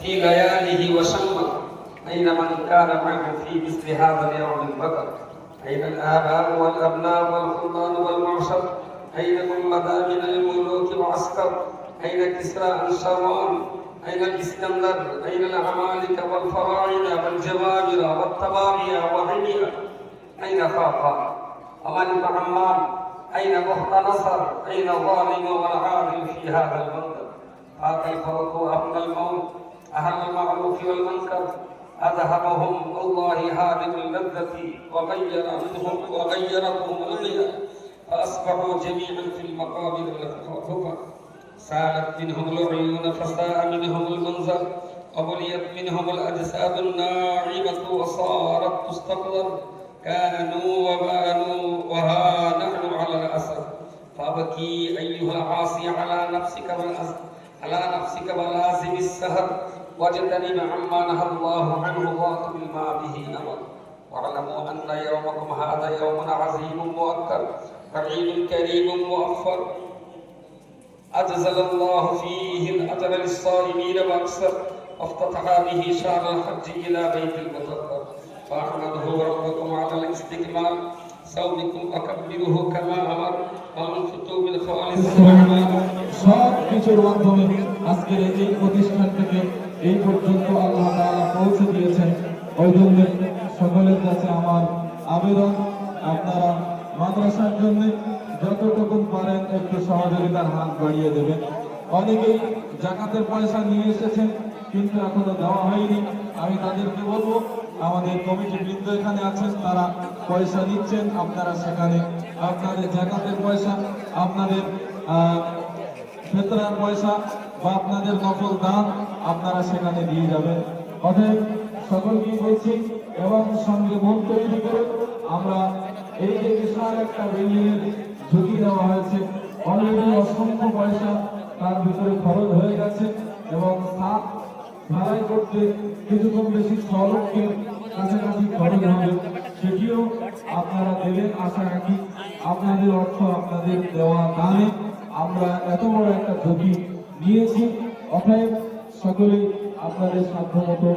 في لياله وشمر. أين من كان معه في مثل هذا اليوم البدر؟ أين الآباء والأبناء والخلان والمعشر؟ أين من مدى من الملوك وعسكر؟ أين كسرى أنشروان؟ أين الإسكندر؟ أين العمالقة والفراعنة والجبابرة والطبابية وغيرها؟ أين خاقان؟ وملك عمان؟ أين بخت نصر؟ أين الظالم والعادل في هذا المنظر؟ هذا الفرق أهل الموت، أهل المعروف والمنكر، أذهبهم الله هادم اللذة وغيرتهم الغير، فأصبحوا جميعا في المقابر الخفا. سالت منهم العيون فساء منهم المنظر، وبليت منهم الأجساد الناعمة وصارت تستقذر. كانوا وبانوا وها نحن على الأسر. فأبكي أيها العاصي على نفسك ولازم السهر، واجتنب عما نهى الله عنه واطب ما به أمر. واعلموا أن يومكم هذا يوم عظيم مؤكد، عيد كريم مؤفر، أجزل الله فيه الأجر للصائمين وأكثر، وافتتح به شهر الحج إلى بيت المطهر. فأحمده ربكم على الاستكمال صومكم وكبره كما أمر، وأنفقوا بالخالص الأعمال। সব কিছুর মাধ্যমে আজকের এই প্রতিষ্ঠান থেকে এই পর্যন্ত আল্লাহ তাআলা পৌঁছে দিয়েছেন। ওই জন্য সকলের কাছে আমার আবেদন, আপনারা মাদ্রাসার জন্য যতটুকু পারেন একটু সহযোগিতার হাত বাড়িয়ে দেবেন। অনেকেই জাকাতের পয়সা নিয়ে এসেছেন কিন্তু এখনো দেওয়া হয়নি। আমি তাদেরকে বলবো, আমাদের কমিটি বৃন্দ এখানে আছেন, তারা পয়সা নিচ্ছেন, আপনারা সেখানে আপনাদের জাকাতের পয়সা, আপনাদের ফিতরার পয়সা বা আপনাদের নফল দান আপনারা সেখানে দিয়ে যাবেন। অতএব সকলকেই বলছি, এবং সঙ্গে মন তৈরি করে আমরা এই যে বিশাল একটা বিল্ডিংয়ের ঝুঁকি দেওয়া হয়েছে, অলরেডি অসংখ্য পয়সা তার ভিতরে খরচ হয়ে গেছে, এবং ছাদ ঢালাই করতে কিছু কম বেশি 6 লক্ষের কাছাকাছি খরচ হবে। সেটিও আপনারা দেবেন আশা রাখি। আপনাদের অর্থ আপনাদের দেওয়া দানে আমরা এত বড় একটা ঝুঁকি নিয়েছি। অতএব সকলেই আপনাদের সাধ্যমতো